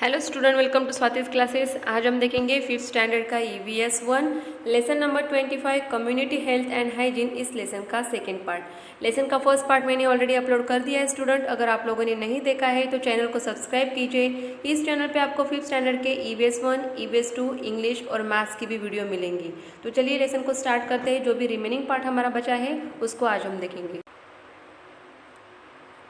Hello student, welcome to Swati's classes. आज हम देखेंगे फिफ्थ स्टैंडर्ड का EVS 1 lesson number 25 community health and hygiene. इस लेसन का सेकंड पार्ट। लेसन का फर्स्ट पार्ट मैंने ऑलरेडी अपलोड कर दिया है स्टूडेंट। अगर आप लोगों ने नहीं देखा है तो चैनल को सब्सक्राइब कीजिए। इस चैनल पे आपको फिफ्थ स्टैंडर्ड के EVS 1, EVS 2, इंग्लिश और मैथ्स की भी वीडियो मिलेंगी। तो चलिए लेसन को स्टार्ट करते हैं। जो भी रिमेनिंग पार्ट हमारा बचा है उसको आज हम देखेंगे।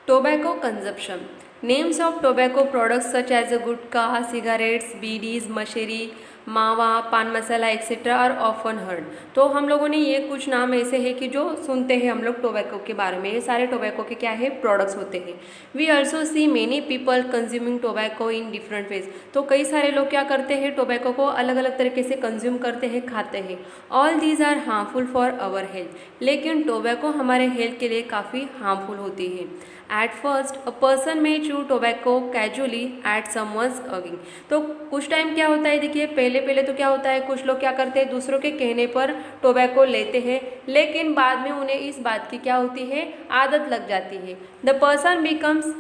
Tobacco consumption. Names of tobacco products such as gutkha, cigarettes, bidis, मशेरी, मावा, पान मसाला एक्सेट्रा आर ऑफन हर्ड। तो हम लोगों ने ये कुछ नाम ऐसे हैं कि जो सुनते हैं हम लोग टोबैको के बारे में। ये सारे टोबैको के क्या है, प्रोडक्ट्स होते हैं। We also see many people consuming tobacco in different ways. तो कई सारे लोग क्या करते हैं, टोबैको को अलग अलग तरीके से कंज्यूम करते हैं, खाते हैं। All these are harmful for our health. लेकिन टोबैको हमारे हेल्थ के लिए काफ़ी हार्मफुल होती है। At first, a person may chew tobacco casually at someone's urging। तो कुछ टाइम क्या होता है, देखिए पहले तो क्या होता है, कुछ लोग क्या करते हैं, दूसरों के कहने पर टोबैको लेते हैं, लेकिन बाद में उन्हें इस बात की क्या होती है, आदत लग जाती है। The person becomes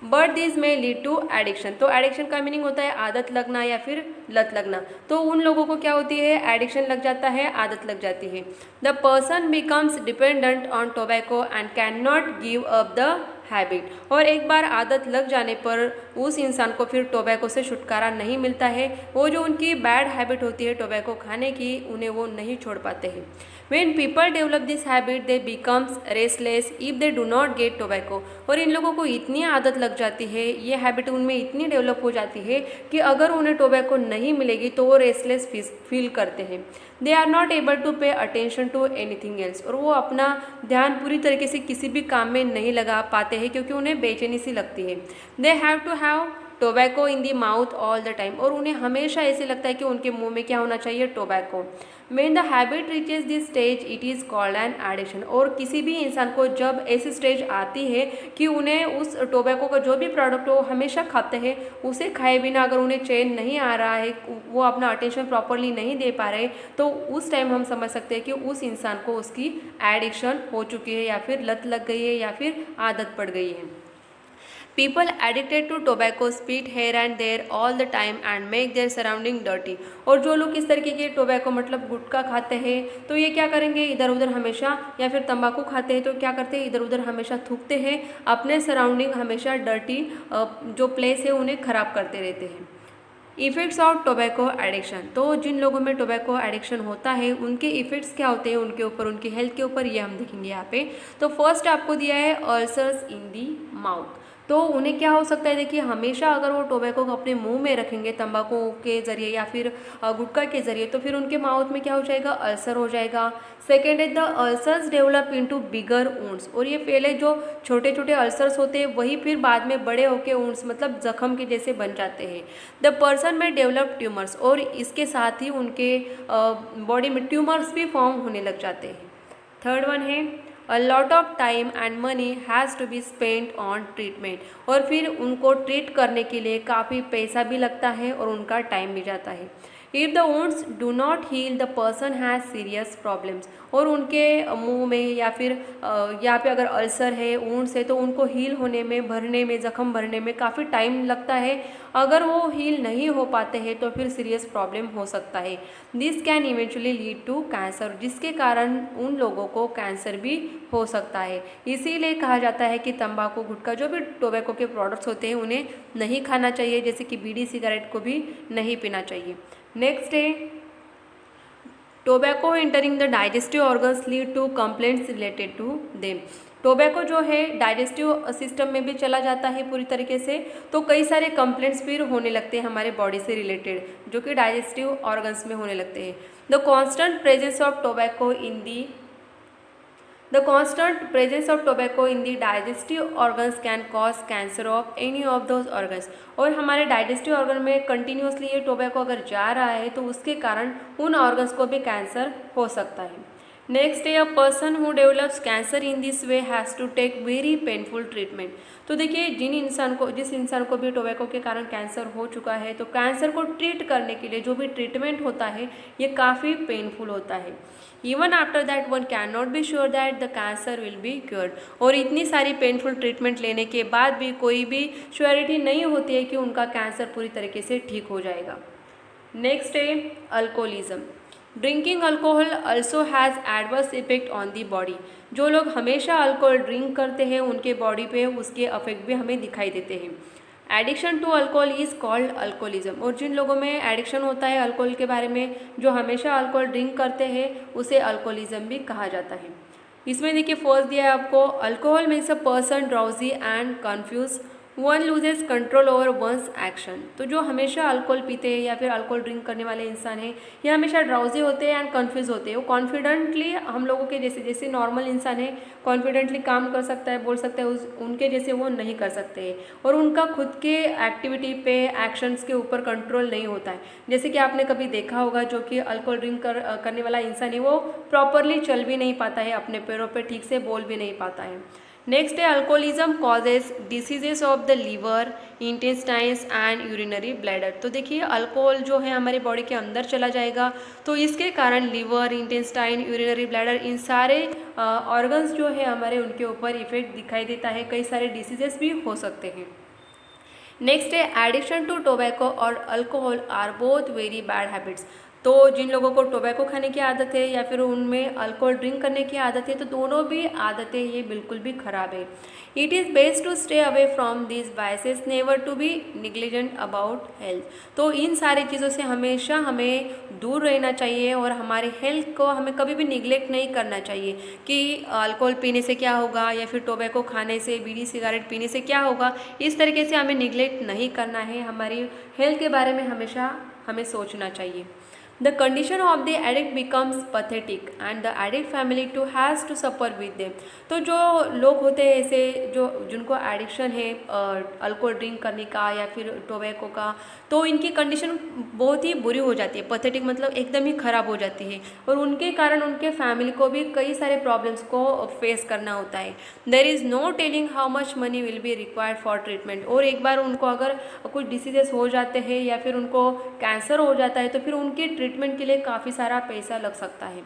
but this में लीड टू एडिक्शन। तो एडिक्शन का मीनिंग होता है आदत लगना या फिर लत लगना। तो उन लोगों को क्या होती है, एडिक्शन लग जाता है, आदत लग जाती है। The person becomes dependent on tobacco and can not give up the habit. और एक बार आदत लग जाने पर उस इंसान को फिर टोबैको से छुटकारा नहीं मिलता है। वो जो उनकी बैड हैबिट होती है टोबैको खाने की, उन्हें वो नहीं छोड़ पाते हैं। When people develop this habit, they becomes restless if they do not get tobacco। और इन लोगों को इतनी आदत लग जाती है, ये हैबिट उनमें इतनी डेवलप हो जाती है कि अगर उन्हें टोबैको नहीं मिलेगी तो वो रेस्टलेस फील करते हैं। They are not able to pay attention to anything else. और वो अपना ध्यान पूरी तरीके से किसी भी काम में नहीं लगा पाते हैं क्योंकि उन्हें बेचैनी सी लगती है। They have to have tobacco in the mouth all the time. और उन्हें हमेशा ऐसे लगता है कि उनके मुंह में क्या होना चाहिए, tobacco. When the habit reaches this stage, it is called an addiction। और किसी भी इंसान को जब ऐसी स्टेज आती है कि उन्हें उस टोबैको का जो भी प्रोडक्ट वो हमेशा खाते हैं, उसे खाए बिना अगर उन्हें चैन नहीं आ रहा है, वो अपना अटेंशन प्रॉपरली नहीं दे पा रहे, तो उस टाइम हम समझ सकते हैं कि उस इंसान को उसकी एडिक्शन हो चुकी है या फिर लत लग गई है या फिर आदत पड़ गई है। People addicted to tobacco spit here and there all the time and make their surrounding dirty। और जो लोग इस तरीके के टोबैको मतलब गुटखा खाते हैं तो ये क्या करेंगे, इधर उधर हमेशा, या फिर तंबाकू खाते हैं तो क्या करते हैं, इधर उधर हमेशा थूकते हैं, अपने सराउंडिंग हमेशा डर्टी जो प्लेस है उन्हें ख़राब करते रहते हैं। Effects of tobacco addiction. तो जिन लोगों में टोबैको एडिक्शन होता है उनके इफ़ेक्ट्स क्या होते हैं उनके ऊपर, उनकी हेल्थ के ऊपर, ये हम देखेंगे यहाँ पे। तो फर्स्ट आपको दिया है अल्सर्स इन दी माउथ। तो उन्हें क्या हो सकता है, देखिए हमेशा अगर वो टोबैको को अपने मुंह में रखेंगे तंबाकू के ज़रिए या फिर गुटखा के ज़रिए, तो फिर उनके माउथ में क्या हो जाएगा, अल्सर हो जाएगा। सेकेंड है the ulcers develop into bigger wounds. और ये पहले जो छोटे छोटे अल्सर्स होते हैं वही फिर बाद में बड़े होके वुंड्स मतलब जख्म के जैसे बन जाते हैं। द पर्सन में डेवलप ट्यूमर्स। और इसके साथ ही उनके बॉडी में ट्यूमर्स भी फॉर्म होने लग जाते हैं। थर्ड वन है A lot of time and money has to be spent on treatment। और फिर उनको ट्रीट करने के लिए काफ़ी पैसा भी लगता है और उनका टाइम भी जाता है। If the wounds do not heal, the person has serious problems। और उनके मुंह में या फिर यहाँ पे अगर अल्सर है, वुंड्स है, तो उनको हील होने में, भरने में, जख्म भरने में काफ़ी टाइम लगता है। अगर वो हील नहीं हो पाते हैं तो फिर सीरियस प्रॉब्लम हो सकता है। This can eventually lead to cancer, जिसके कारण उन लोगों को कैंसर भी हो सकता है। इसीलिए कहा जाता है कि तंबाकू, गुटखा, जो भी टोबैको के प्रोडक्ट्स होते हैं उन्हें नहीं खाना चाहिए, जैसे कि बीड़ी, सिगरेट को भी नहीं पीना चाहिए। नेक्स्ट है tobacco entering the digestive organs lead to complaints related to them. Tobacco जो है डाइजेस्टिव सिस्टम में भी चला जाता है पूरी तरीके से, तो कई सारे कंप्लेंट्स फिर होने लगते हैं हमारे बॉडी से रिलेटेड, जो कि डाइजेस्टिव ऑर्गन्स में होने लगते हैं। The constant presence of tobacco in the The constant presence of tobacco in the digestive organs can cause cancer of any of those organs। और हमारे डाइजेस्टिव ऑर्गन में कंटिन्यूसली ये टोबैको अगर जा रहा है तो उसके कारण उन ऑर्गन्स को भी कैंसर हो सकता है। नेक्स्ट है, a person who develops cancer in this way has to take very painful treatment. तो देखिए, जिस इंसान को भी टोबैको के कारण कैंसर हो चुका है, तो कैंसर को ट्रीट करने के लिए जो भी ट्रीटमेंट होता है ये काफ़ी पेनफुल होता है। Even after that one can not be sure that the cancer will be cured. और इतनी सारी पेनफुल ट्रीटमेंट लेने के बाद भी कोई भी श्योरिटी नहीं होती है कि उनका कैंसर पूरी तरीके से ठीक हो जाएगा। नेक्स्ट है alcoholism. Drinking alcohol also has adverse effect on the body. जो लोग हमेशा अल्कोहल ड्रिंक करते हैं उनके बॉडी पे उसके अफेक्ट भी हमें दिखाई देते हैं। Addiction to alcohol is called alcoholism. और जिन लोगों में एडिक्शन होता है अल्कोहल के बारे में, जो हमेशा अल्कोहल ड्रिंक करते हैं, उसे अल्कोहलिज्म भी कहा जाता है। इसमें देखिए फर्स्ट दिया है आपको, alcohol makes a person drowsy and confuse, one loses control over one's action. तो जो हमेशा अल्कोहल पीते हैं या फिर अल्कोहल ड्रिंक करने वाले इंसान हैं, ये हमेशा ड्राउजी होते हैं एंड कन्फ्यूज होते हैं। वो कॉन्फिडेंटली हम लोगों के जैसे नॉर्मल इंसान है कॉन्फिडेंटली काम कर सकता है, बोल सकता है, उनके जैसे वो नहीं कर सकते हैं। और उनका खुद के एक्टिविटी पे, एक्शंस के ऊपर कंट्रोल नहीं होता है। जैसे कि आपने कभी देखा होगा, जो कि अल्कोहल ड्रिंक करने वाला इंसान है वो प्रॉपरली चल भी नहीं पाता है, अपने पैरों पर ठीक से बोल भी नहीं पाता है। नेक्स्ट है, alcoholism causes diseases of the liver, intestines and urinary bladder. तो देखिए, अल्कोहल जो है हमारी बॉडी के अंदर चला जाएगा, तो इसके कारण लीवर, इंटेस्टाइन, यूरिनरी ब्लैडर, इन सारे ऑर्गन्स जो है हमारे, उनके ऊपर इफेक्ट दिखाई देता है। कई सारे डिसीजेस भी हो सकते हैं। नेक्स्ट है, एडिक्शन टू टोबैको और alcohol are both very bad habits. तो जिन लोगों को टोबैको खाने की आदत है या फिर उनमें अल्कोहल ड्रिंक करने की आदत है, तो दोनों भी आदतें ये बिल्कुल भी खराब है। It is best to stay away from this vices, never to be negligent about health. तो इन सारी चीज़ों से हमेशा हमें दूर रहना चाहिए और हमारे हेल्थ को हमें कभी भी निगलेक्ट नहीं करना चाहिए कि अल्कोहल पीने से क्या होगा या फिर टोबैको खाने से, बीड़ी सिगरेट पीने से क्या होगा। इस तरीके से हमें निगलेक्ट नहीं करना है। हमारी हेल्थ के बारे में हमेशा हमें सोचना चाहिए। The condition of the addict becomes pathetic and the addict family too has to suffer with them। तो जो लोग होते हैं ऐसे, जिनको एडिक्शन है अल्कोहल ड्रिंक करने का या फिर टोबैको का, तो इनकी कंडीशन बहुत ही बुरी हो जाती है। पैथेटिक मतलब एकदम ही ख़राब हो जाती है और उनके कारण उनके फैमिली को भी कई सारे प्रॉब्लम्स को फेस करना होता है। There is no telling how much money will be required for treatment. और एक बार उनको अगर कुछ डिसीजेस हो जाते हैं या फिर उनको कैंसर हो जाता है, तो फिर उनकी ट्रीटमेंट के लिए काफ़ी सारा पैसा लग सकता है।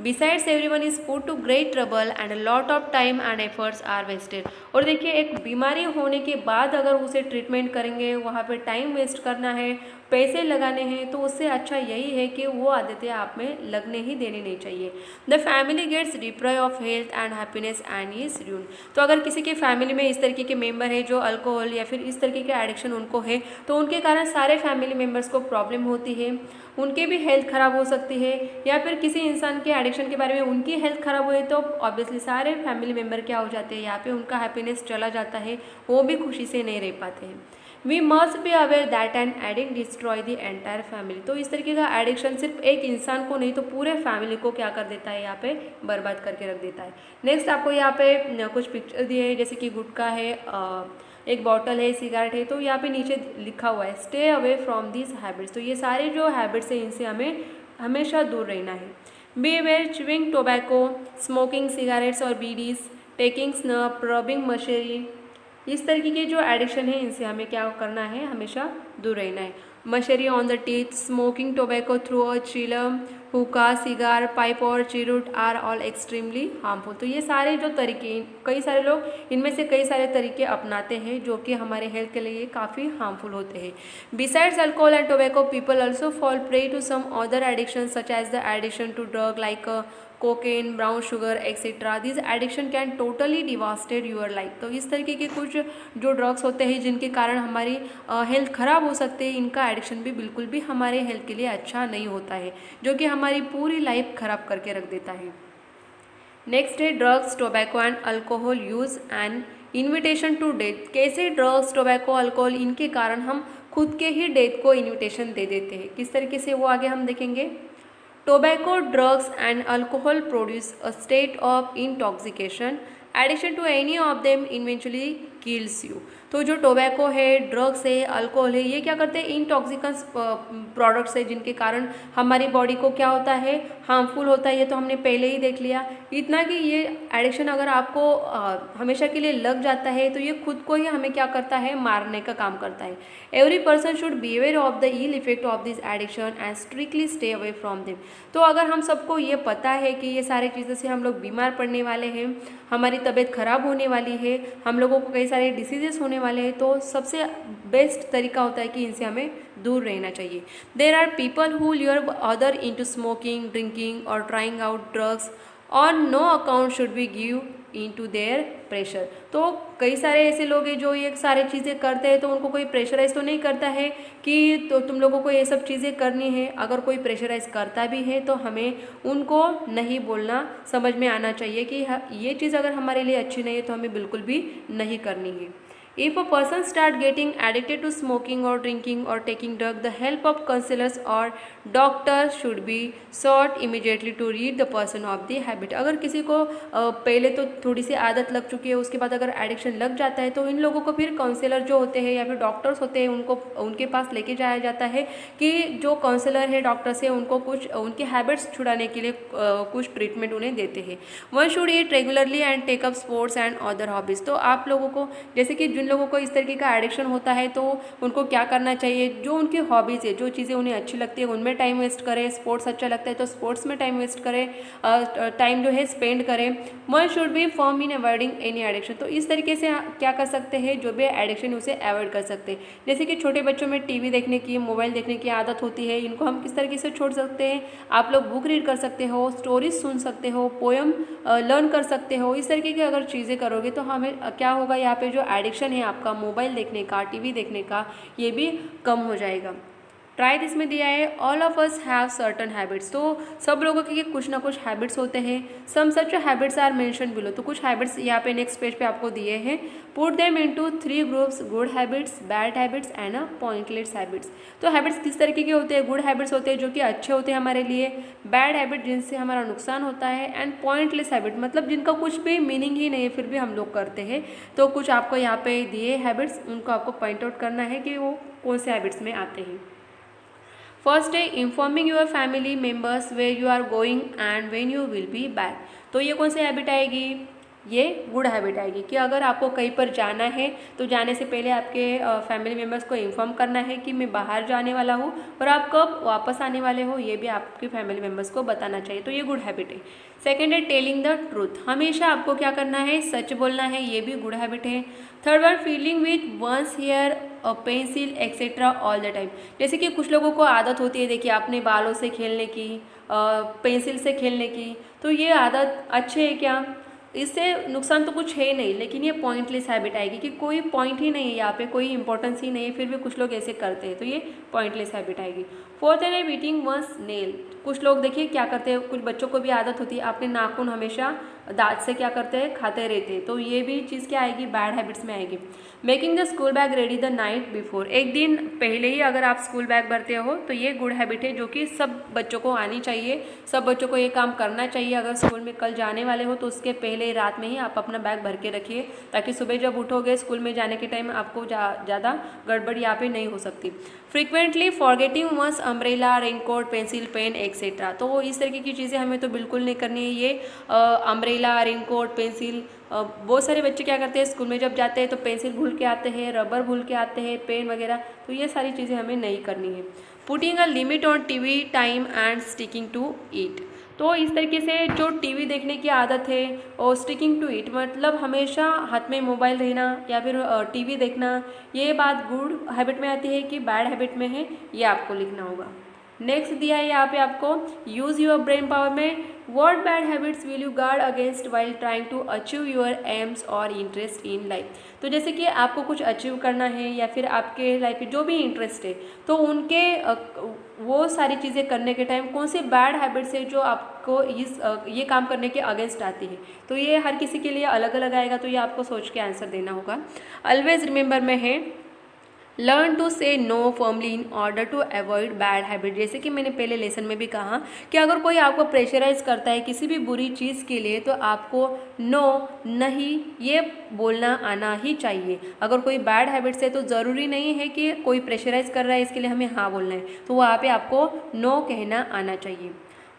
Besides everyone is put to great trouble and a lot of time and efforts are wasted. और देखिए, एक बीमारी होने के बाद अगर उसे ट्रीटमेंट करेंगे, वहाँ पे टाइम वेस्ट करना है, पैसे लगाने हैं, तो उससे अच्छा यही है कि वो आदतें आप में लगने ही देनी नहीं चाहिए। The family gets deprive of health and happiness and is ruined. तो अगर किसी के फैमिली में इस तरीके के मेंबर है जो अल्कोहल या फिर इस तरीके के एडिक्शन उनको है, तो उनके कारण सारे फैमिली मेम्बर्स को प्रॉब्लम होती है, उनके भी हेल्थ ख़राब हो सकती है। या फिर किसी इंसान के एडिक्शन के बारे में उनकी हेल्थ ख़राब हुई तो ऑब्वियसली सारे फैमिली मेम्बर क्या हो जाते हैं, यहाँ पे उनका हैप्पीनेस चला जाता है, वो भी खुशी से नहीं रह पाते हैं। We must be aware that an addict destroy the entire family. तो इस तरीके का एडिक्शन सिर्फ एक इंसान को नहीं तो पूरे फैमिली को क्या कर देता है, यहाँ पे बर्बाद करके रख देता है। नेक्स्ट आपको यहाँ पे कुछ पिक्चर दिए हैं, जैसे कि गुटखा है, एक बॉटल है, सिगरेट है, तो यहाँ पे नीचे लिखा हुआ है stay away from this habits. तो ये सारे जो हैबिट्स हैं इनसे हमें हमेशा दूर रहना है। Be aware chewing tobacco, smoking cigarettes और बीडीज, टेकिंग स्नफ, रबिंग मशेरी, इस तरीके के जो एडिक्शन है इनसे हमें क्या करना है, हमेशा दूर रहना है। Masheri on the teeth, smoking tobacco through a chillum, hookah, cigar, pipe और cheroot are all extremely harmful. तो ये सारे जो तरीके, कई सारे लोग इनमें से कई सारे तरीके अपनाते हैं जो कि हमारे हेल्थ के लिए काफ़ी हार्मफुल होते हैं। Besides alcohol and tobacco, people also fall prey to some other addiction such as the addiction to drug like cocaine, brown sugar etcetera. This addiction can totally devastated your life. तो इस तरीके के कुछ जो drugs होते हैं जिनके कारण हमारी हेल्थ ख़राब हो सकती है, इनका एडिक्शन भी बिल्कुल भी हमारे हेल्थ के लिए अच्छा नहीं होता है, जो कि हमारी पूरी लाइफ ख़राब करके रख देता है। नेक्स्ट है drugs, tobacco and alcohol use and invitation to death. कैसे ड्रग्स, टोबैको, अल्कोहल, इनके कारण हम खुद के ही डेथ को इन्विटेशन दे देते हैं, किस तरीके से वो आगे हम देखेंगे। Tobacco, drugs and alcohol produce a state of intoxication. Addiction to any of them eventually kills you। तो जो टोबैको है, ड्रग्स है, अल्कोहल है, ये क्या करते हैं, इंटॉक्सिकेंस प्रोडक्ट्स है जिनके कारण हमारी बॉडी को क्या होता है, हार्मफुल होता है। ये तो हमने पहले ही देख लिया। इतना कि ये एडिक्शन अगर आपको हमेशा के लिए लग जाता है तो ये खुद को ही हमें क्या करता है, मारने का काम करता है। Every person should be aware of the ill effect of this addiction and strictly stay away from them. तो अगर हम सबको ये पता है कि ये सारी चीज़ों से हम लोग बीमार पड़ने वाले हैं, हमारी तबीयत खराब होने वाली है, हम लोगों को कई सारे डिसीजेस होने वाले हैं, तो सबसे बेस्ट तरीका होता है कि इनसे हमें दूर रहना चाहिए। There are people who lure other into smoking, drinking और ट्राइंग आउट ड्रग्स और no account should be give into their pressure. तो कई सारे ऐसे लोग हैं जो ये सारी चीज़ें करते हैं, तो उनको कोई प्रेशराइज तो नहीं करता है कि तो तुम लोगों को ये सब चीज़ें करनी है। अगर कोई प्रेशराइज करता भी है तो हमें उनको नहीं बोलना, समझ में आना चाहिए कि ये चीज़ अगर हमारे लिए अच्छी नहीं है तो हमें बिल्कुल भी नहीं करनी है। If a person start getting addicted to smoking or drinking or taking drug, the help of counselors or doctors should be sought immediately to rid the person of the habit। अगर किसी को पहले तो थोड़ी सी आदत लग चुकी है, उसके बाद अगर एडिक्शन लग जाता है तो इन लोगों को फिर काउंसलर जो होते हैं या फिर डॉक्टर्स होते हैं उनको उनके पास लेके जाया जाता है कि जो काउंसलर है, डॉक्टर्स है, उनको कुछ उनकी हैबिट्स छुड़ाने के लिए कुछ ट्रीटमेंट उन्हें देते हैं। One should eat regularly and take up sports and other hobbies. तो आप लोगों को जैसे कि जिन लोगों को इस तरीके का एडिक्शन होता है तो उनको क्या करना चाहिए, जो उनकी हॉबीज़ है, जो चीज़ें उन्हें अच्छी लगती है उनमें टाइम वेस्ट करें। स्पोर्ट्स अच्छा लगता है तो स्पोर्ट्स में टाइम वेस्ट करें, टाइम जो है स्पेंड करें। One should be firm in avoiding any addiction. तो इस तरीके से क्या कर सकते हैं, जो भी एडिक्शन है उसे अवॉइड कर सकते हैं। जैसे कि छोटे बच्चों में टीवी देखने की, मोबाइल देखने की आदत होती है, इनको हम किस तरीके से छोड़ सकते हैं। आप लोग बुक रीड कर सकते हो, स्टोरीज सुन सकते हो, पोएम लर्न कर सकते हो। इस तरीके की अगर चीज़ें करोगे तो हमें क्या होगा, यहाँ पे जो एडिक्शन है आपका मोबाइल देखने का, टीवी देखने का, ये भी कम हो जाएगा। ट्राई दिस में दिया है all of us have certain habits. तो सब लोगों के कुछ ना कुछ हैबिट्स होते हैं। सम सच हैबिट्स आर मेंशन बिलो। तो कुछ हैबिट्स यहाँ पे नेक्स्ट पेज पे आपको दिए हैं। Put them into 3 groups, good habits, bad habits and pointless habits. तो हैबिट्स किस तरीके के होते हैं, गुड हैबिट्स होते हैं जो कि अच्छे होते हैं हमारे लिए, बैड हैबिट जिनसे हमारा नुकसान होता है, एंड पॉइंटलेस हैबिट मतलब जिनका कुछ भी मीनिंग ही नहीं है फिर भी हम लोग करते हैं। तो कुछ आपको यहाँ पे दिए हैबिट्स, उनको आपको पॉइंट आउट करना है कि वो कौन से हैबिट्स में आते हैं। फर्स्ट है informing your family members where you are going and when you will be back. तो ये कौन सी हैबिट आएगी, ये गुड हैबिट आएगी कि अगर आपको कहीं पर जाना है तो जाने से पहले आपके फैमिली मेम्बर्स को इन्फॉर्म करना है कि मैं बाहर जाने वाला हूँ और आप कब वापस आने वाले हो, ये भी आपके फैमिली मेम्बर्स को बताना चाहिए। तो ये गुड हैबिट है। सेकेंड है टेलिंग द ट्रूथ। हमेशा आपको क्या करना है, सच बोलना है, ये भी गुड हैबिट है। Third one feeling with one's hair pencil etcetera all the time. जैसे कि कुछ लोगों को आदत होती है, देखिए अपने बालों से खेलने की, पेंसिल से खेलने की, तो ये आदत अच्छी है क्या, इससे नुकसान तो कुछ है नहीं, लेकिन ये पॉइंटलेस हैबिट आएगी कि कोई पॉइंट ही नहीं है यहाँ पे, कोई इंपॉर्टेंस ही नहीं है, फिर भी कुछ लोग ऐसे करते हैं, तो ये पॉइंटलेस हैबिट आएगी। फोर्थ है बीटिंग वंस नेल। कुछ लोग देखिए क्या करते हैं, कुछ बच्चों को भी आदत होती है अपने नाखून हमेशा दांत से क्या करते हैं, खाते रहते हैं, तो ये भी चीज़ क्या आएगी, बैड हैबिट्स में आएगी। Making the school bag ready the night before. एक दिन पहले ही अगर आप स्कूल बैग भरते हो तो ये गुड हैबिट है जो कि सब बच्चों को आनी चाहिए, सब बच्चों को ये काम करना चाहिए। अगर स्कूल में कल जाने वाले हो तो उसके पहले रात में ही आप अपना बैग भर के रखिए, ताकि सुबह जब उठोगे स्कूल में जाने के टाइम आपको ज़्यादा गड़बड़ यहाँ पे नहीं हो सकती। Frequently forgetting one's umbrella, raincoat, pencil, pen etcetera. तो इस तरीके की चीज़ें हमें तो बिल्कुल नहीं करनी है। ये अम्ब्रेला, रेनकोट, पेंसिल, बहुत सारे बच्चे क्या करते हैं स्कूल में जब जाते हैं तो पेंसिल भूल के आते हैं, रबर भूल के आते हैं, पेन वगैरह, तो ये सारी चीज़ें हमें नहीं करनी है। Putting a limit on TV time and sticking to it. तो इस तरीके से जो टीवी देखने की आदत है और स्टिकिंग टू इट मतलब हमेशा हाथ में मोबाइल रहना या फिर टीवी देखना, ये बात गुड हैबिट में आती है कि बैड हैबिट में है, ये आपको लिखना होगा। नेक्स्ट दिया है यहाँ पे आपको यूज़ योर ब्रेन पावर में what bad habits will you guard against while trying to achieve your aims और इंटरेस्ट इन लाइफ। तो जैसे कि आपको कुछ अचीव करना है या फिर आपके लाइफ में जो भी इंटरेस्ट है, तो उनके वो सारी चीज़ें करने के टाइम कौन से बैड हैबिट्स है जो आपको ये काम करने के अगेंस्ट आती है। तो ये हर किसी के लिए अलग अलग आएगा, तो ये आपको सोच के आंसर देना होगा। ऑलवेज रिमेंबर में है learn to say no firmly in order to avoid bad habit. जैसे कि मैंने पहले लेसन में भी कहा कि अगर कोई आपको प्रेशराइज करता है किसी भी बुरी चीज़ के लिए, तो आपको नो, नहीं, ये बोलना आना ही चाहिए। अगर कोई बैड हैबिट्स है तो ज़रूरी नहीं है कि कोई प्रेशराइज कर रहा है इसके लिए हमें हाँ बोलना है, तो वहाँ पे आपको नो कहना आना चाहिए।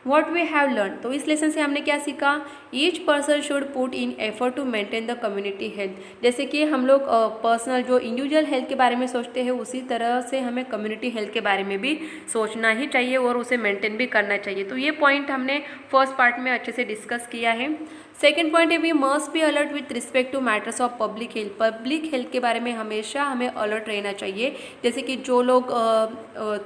वॉट वी हैव लर्न, तो इस लेसन से हमने क्या सीखा, each person should put in effort to maintain the community health. जैसे कि हम लोग पर्सनल जो इंडिविजुअल हेल्थ के बारे में सोचते हैं, उसी तरह से हमें कम्युनिटी हेल्थ के बारे में भी सोचना ही चाहिए और उसे मेंटेन भी करना चाहिए। तो ये पॉइंट हमने फर्स्ट पार्ट में अच्छे से डिस्कस किया है। सेकेंड पॉइंट है we must be alert with respect to matters of public health. Public health के बारे में हमेशा हमें अलर्ट रहना चाहिए। जैसे कि जो लोग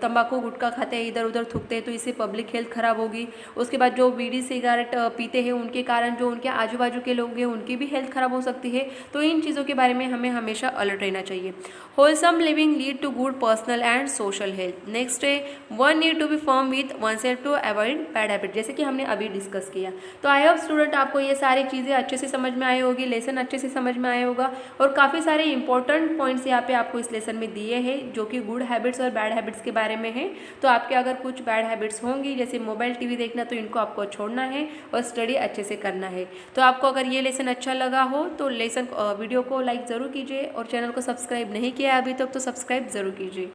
तंबाकू गुटखा खाते हैं, इधर उधर थूकते हैं, तो इससे पब्लिक हेल्थ खराब होगी। उसके बाद जो बीड़ी सिगरेट पीते हैं, उनके कारण जो उनके आजू बाजू के लोग हैं उनकी भी हेल्थ खराब हो सकती है। तो इन चीज़ों के बारे में हमें हमेशा अलर्ट रहना चाहिए। Wholesome living lead to good personal and social health. Next है one need to be firm with oneself to avoid bad habit, जैसे कि हमने अभी डिस्कस किया। तो आई होप स्टूडेंट आपको ये सारी चीज़ें अच्छे से समझ में आई होगी, लेसन अच्छे से समझ में आया होगा और काफ़ी सारे इंपॉर्टेंट पॉइंट्स यहाँ पे आपको इस लेसन में दिए हैं जो कि गुड हैबिट्स और बैड हैबिट्स के बारे में है। तो आपके अगर कुछ बैड हैबिट्स होंगी जैसे मोबाइल टीवी देखना, तो इनको आपको छोड़ना है और स्टडी अच्छे से करना है। तो आपको अगर ये लेसन अच्छा लगा हो तो लेसन वीडियो को लाइक ज़रूर कीजिए और चैनल को सब्सक्राइब नहीं किया है अभी तक तो सब्सक्राइब ज़रूर कीजिए।